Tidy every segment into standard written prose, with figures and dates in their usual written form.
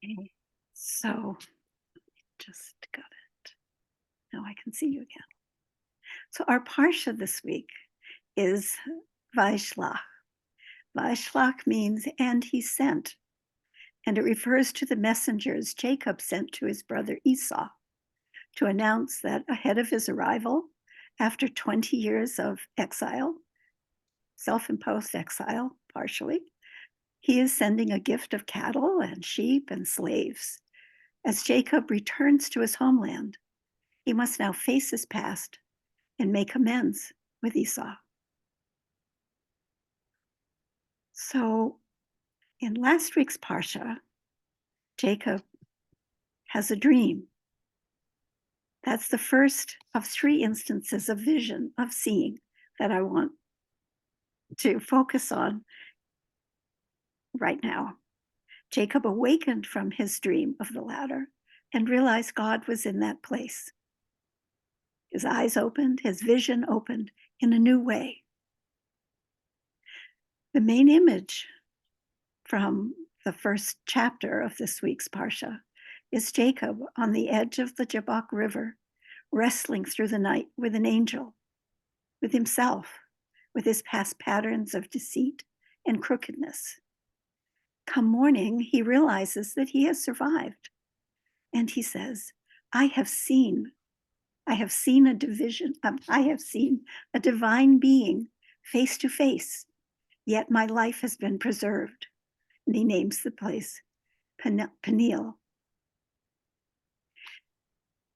Okay. So just got it. Now I can see you again. So our Parsha this week is Vayishlakh. Vayishlakh means and he sent, and it refers to the messengers Jacob sent to his brother Esau to announce that ahead of his arrival, after 20 years of exile, self-imposed exile, partially, he is sending a gift of cattle and sheep and slaves. As Jacob returns to his homeland, he must now face his past and make amends with Esau. So in last week's Parsha, Jacob has a dream. That's the first of 3 instances of vision, of seeing, that I want to focus on right now. Jacob awakened from his dream of the ladder and realized God was in that place. His eyes opened, his vision opened in a new way. The main image from the first chapter of this week's Parsha is Jacob on the edge of the Jabbok River, wrestling through the night with an angel, with himself, with his past patterns of deceit and crookedness. Come morning, he realizes that he has survived. And he says, I have seen a divine being face to face, yet my life has been preserved. And he names the place Peniel.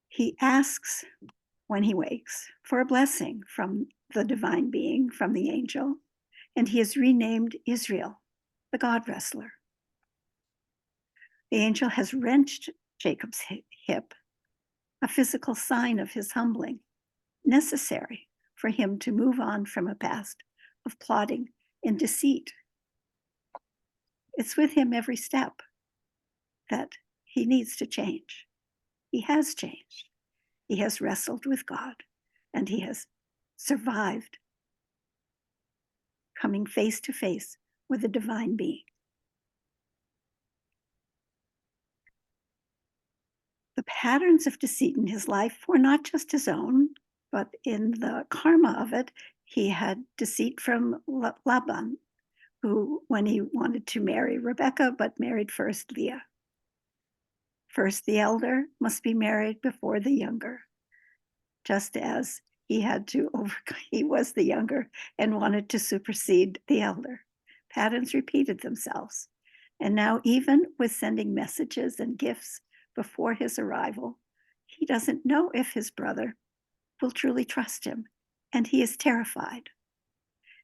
He asks when he wakes for a blessing from the divine being, from the angel, and he is renamed Israel, the God wrestler. The angel has wrenched Jacob's hip, a physical sign of his humbling, necessary for him to move on from a past of plotting and deceit. It's with him every step that he needs to change. He has changed. He has wrestled with God, and he has survived coming face to face with a divine being. The patterns of deceit in his life were not just his own, but in the karma of it, he had deceit from Laban, who, when he wanted to marry Rebekah, but married first Leah. First, the elder must be married before the younger, just as he was the younger and wanted to supersede the elder. Patterns repeated themselves. And now, even with sending messages and gifts before his arrival, he doesn't know if his brother will truly trust him, and he is terrified.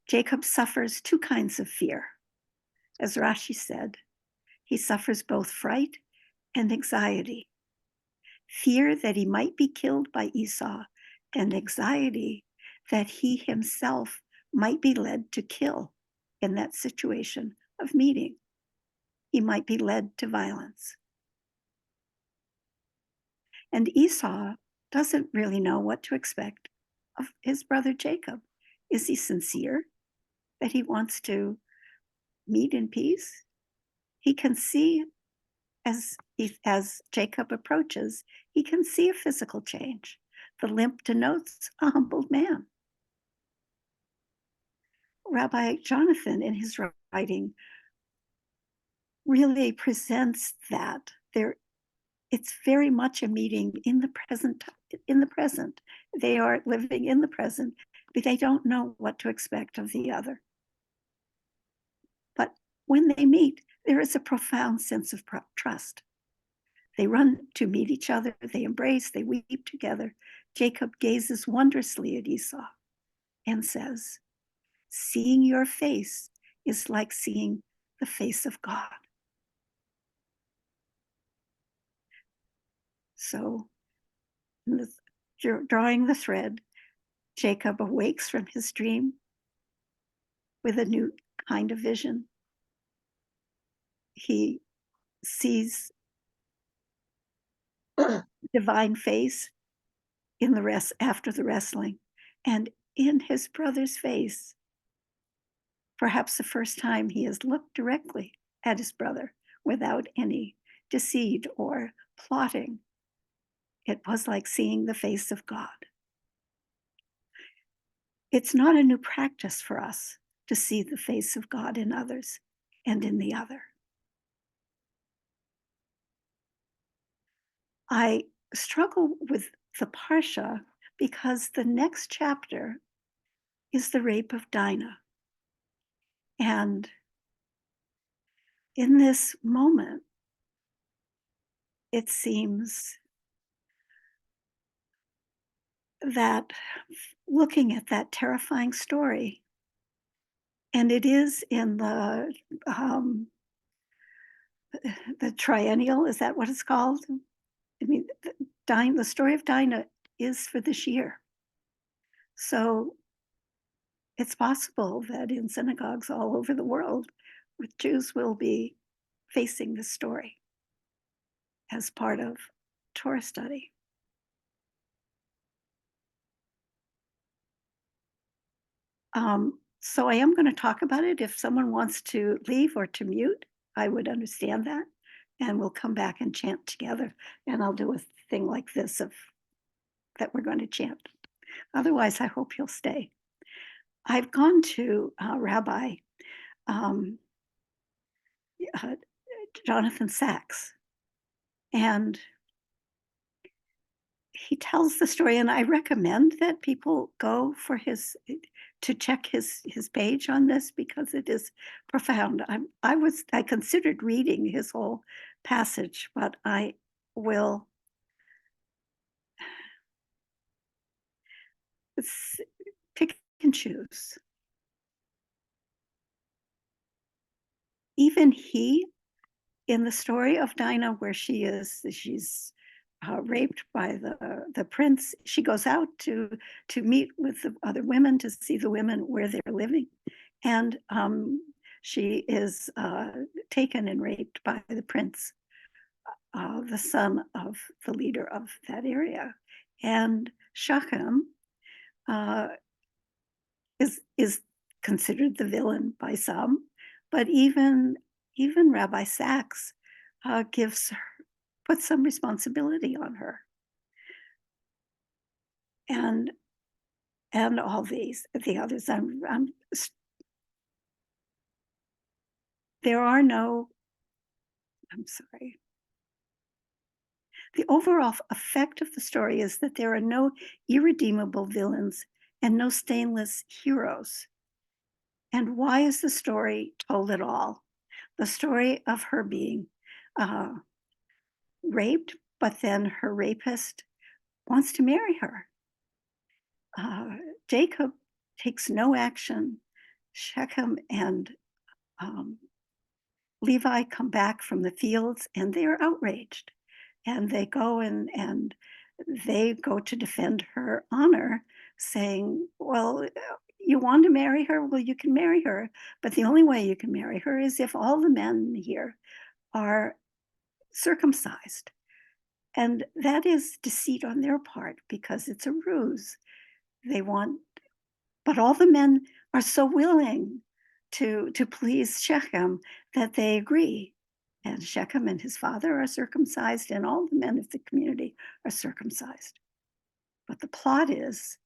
Jacob suffers 2 kinds of fear. As Rashi said, he suffers both fright and anxiety. Fear that he might be killed by Esau, and anxiety that he himself might be led to kill in that situation of meeting. He might be led to violence. And Esau doesn't really know what to expect of his brother Jacob. Is he sincere that he wants to meet in peace? He can see, as Jacob approaches, he can see a physical change. The limp denotes a humbled man. Rabbi Jonathan, in his writing, really presents that it's very much a meeting in the present. They are living in the present, but they don't know what to expect of the other. But when they meet, there is a profound sense of trust. They run to meet each other, they embrace, they weep together. Jacob gazes wondrously at Esau and says, seeing your face is like seeing the face of God. So, drawing the thread, Jacob awakes from his dream with a new kind of vision. He sees divine face after the wrestling, and in his brother's face, perhaps the first time he has looked directly at his brother without any deceit or plotting. It was like seeing the face of God. It's not a new practice for us to see the face of God in others and in the other. I struggle with the Parsha because the next chapter is the rape of Dinah. And in this moment, it seems that looking at that terrifying story, and it is in um, the triennial, is that what it's called? I mean, the story of Dinah is for this year. So it's possible that in synagogues all over the world, Jews will be facing this story as part of Torah study. So I am going to talk about it. If someone wants to leave or to mute, I would understand that. And we'll come back and chant together. And I'll do a thing like this of that we're going to chant. Otherwise, I hope you'll stay. I've gone to Rabbi um, uh, Jonathan Sachs, and he tells the story, and I recommend that people go for to check his page on this because it is profound. I considered reading his whole passage, but I will pick and choose. Even he, in the story of Dinah, where she's raped by the prince, she goes out to meet with the other women to see the women where they're living, and she is taken and raped by the prince, the son of the leader of that area, and Shechem uh, is considered the villain by some, but even Rabbi Sachs puts some responsibility on her, and all the others. There are no. I'm sorry. The overall effect of the story is that there are no irredeemable villains and no stainless heroes. And why is the story told at all? The story of her being raped, but then her rapist wants to marry her. Jacob takes no action. Shechem and Levi come back from the fields and they are outraged. And they go and they go to defend her honor, saying, well, you want to marry her? Well, you can marry her. But the only way you can marry her is if all the men here are circumcised. And that is deceit on their part because it's a ruse. They want, but all the men are so willing to please Shechem that they agree. And Shechem and his father are circumcised, and all the men of the community are circumcised. But the plot is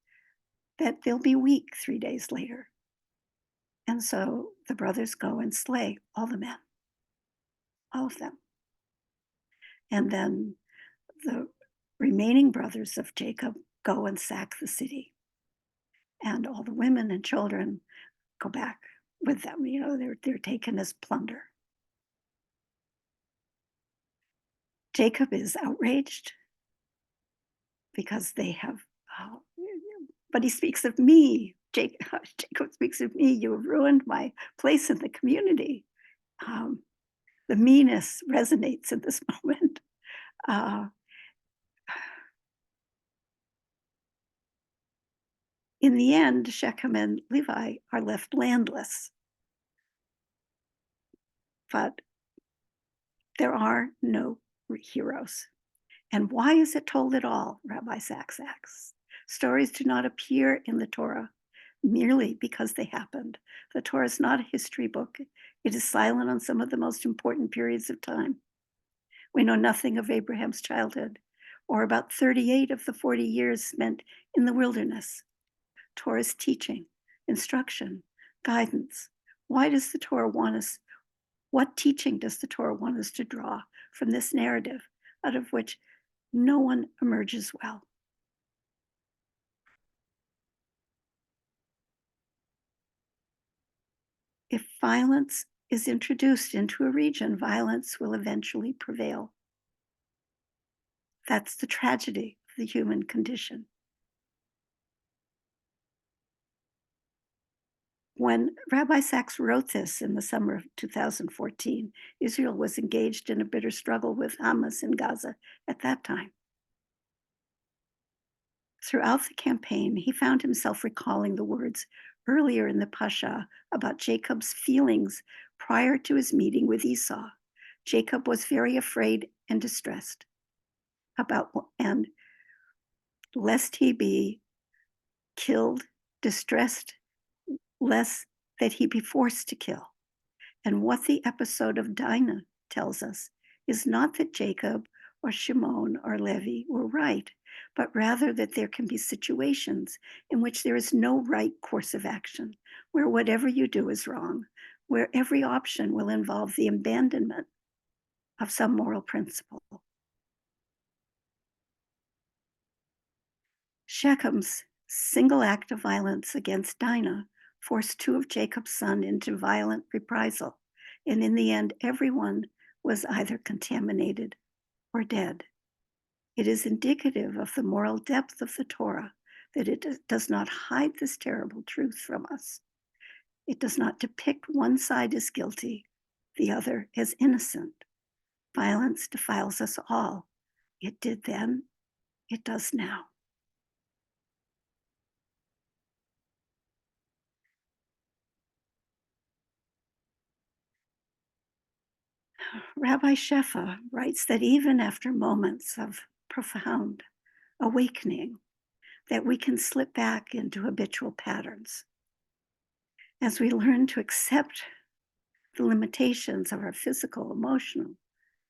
that they'll be weak 3 days later. And so the brothers go and slay all the men, all of them. And then the remaining brothers of Jacob go and sack the city. And all the women and children go back with them. You know, they're taken as plunder. Jacob is outraged because they have, but he speaks of me. Jacob speaks of me. You have ruined my place in the community. The meanness resonates in this moment. In the end, Shechem and Levi are left landless. But there are no heroes. And why is it told at all, Rabbi Sachs asks? Stories do not appear in the Torah merely because they happened. The Torah is not a history book. It is silent on some of the most important periods of time. We know nothing of Abraham's childhood, or about 38 of the 40 years spent in the wilderness. Torah's teaching, instruction, guidance. Why does the Torah want us? What teaching does the Torah want us to draw from this narrative, out of which no one emerges well? If violence is introduced into a region, violence will eventually prevail. That's the tragedy of the human condition. When Rabbi Sachs wrote this in the summer of 2014, Israel was engaged in a bitter struggle with Hamas in Gaza at that time. Throughout the campaign, he found himself recalling the words earlier in the Pasha about Jacob's feelings prior to his meeting with Esau. Jacob was very afraid and distressed and lest he be killed, distressed, lest that he be forced to kill. And what the episode of Dinah tells us is not that Jacob or Shimon or Levi were right, but rather that there can be situations in which there is no right course of action, where whatever you do is wrong, where every option will involve the abandonment of some moral principle. Shechem's single act of violence against Dinah forced two of Jacob's sons into violent reprisal, and in the end, everyone was either contaminated or dead. It is indicative of the moral depth of the Torah that it does not hide this terrible truth from us. It does not depict one side as guilty, the other as innocent. Violence defiles us all. It did then, it does now. Rabbi Shefa writes that even after moments of profound awakening, that we can slip back into habitual patterns. As we learn to accept the limitations of our physical, emotional,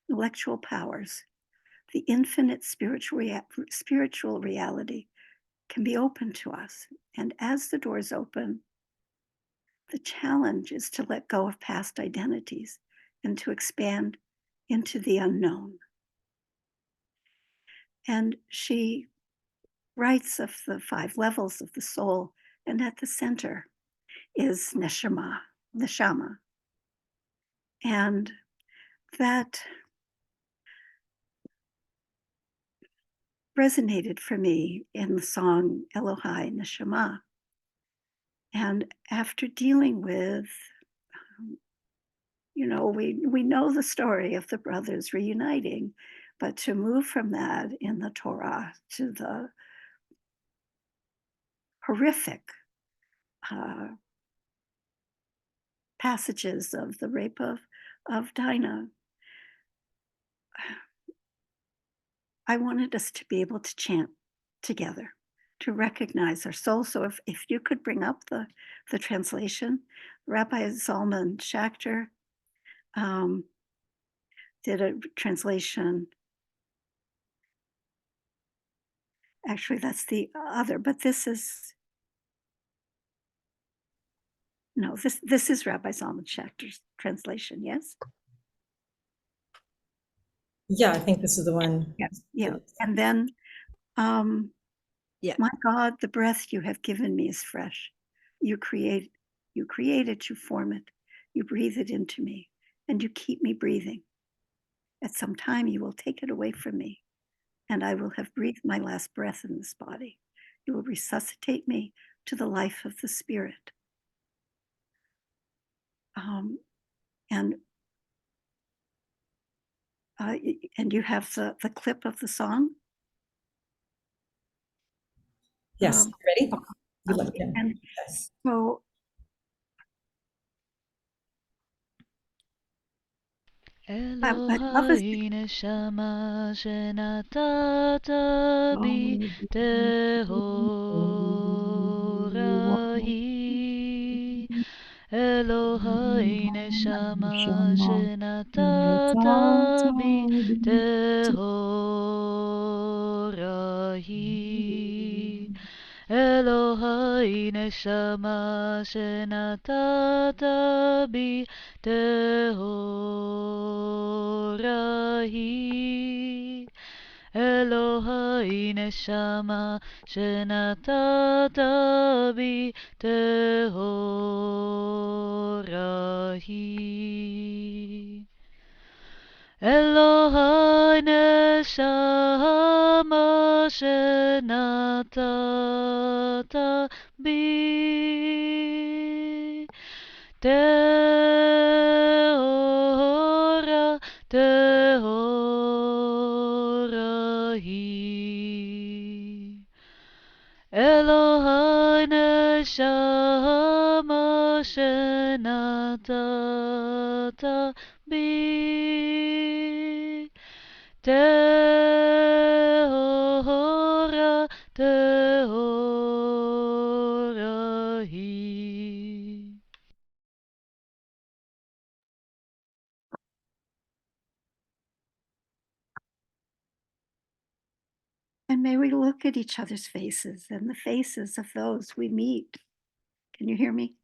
intellectual powers, the infinite spiritual reality can be open to us. And as the doors open, the challenge is to let go of past identities and to expand into the unknown. And she writes of the 5 levels of the soul, and at the center is neshama. And that resonated for me in the song Elohai Neshama. And after dealing with, we know the story of the brothers reuniting, but to move from that in the Torah to the horrific passages of the rape of Dinah, I wanted us to be able to chant together, to recognize our soul. So if you could bring up the translation, Rabbi Zalman Schachter did a translation. Actually, that's the other, but this is Rabbi Zalman Schachter's translation, yes? Yeah, I think this is the one. Yeah. And then, my God, the breath you have given me is fresh. You create it, you form it, you breathe it into me, and you keep me breathing. At some time you will take it away from me, and I will have breathed my last breath in this body. You will resuscitate me to the life of the Spirit. And you have the clip of the song? Yes, ready? And so אלוהי נשמה שנתת בי טהורה היא אלוהי נשמה שנתת Tatabi Tehorahi Elohai Neshama Shenatata Bi Tehorahi Elohai Neshama Shenatata Bi Tehorahi Elohai Neshama Shenatata Bi Tehora Tehorahi Elohai Neshama Shenatata Bi Tehora Tehorahi. And may we look at each other's faces and the faces of those we meet. Can you hear me?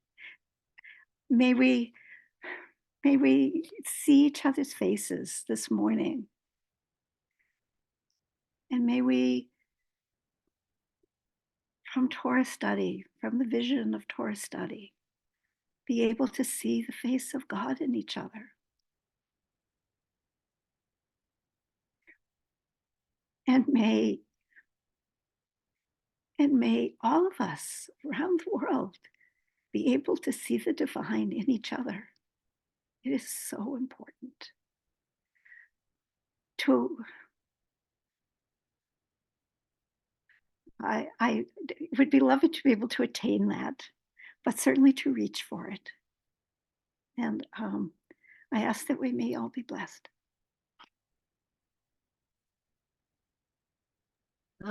May we see each other's faces this morning. And may we, from Torah study, from the vision of Torah study, be able to see the face of God in each other. And may all of us around the world be able to see the divine in each other. It is so important I would be lovely to be able to attain that, but certainly to reach for it. And I ask that we may all be blessed.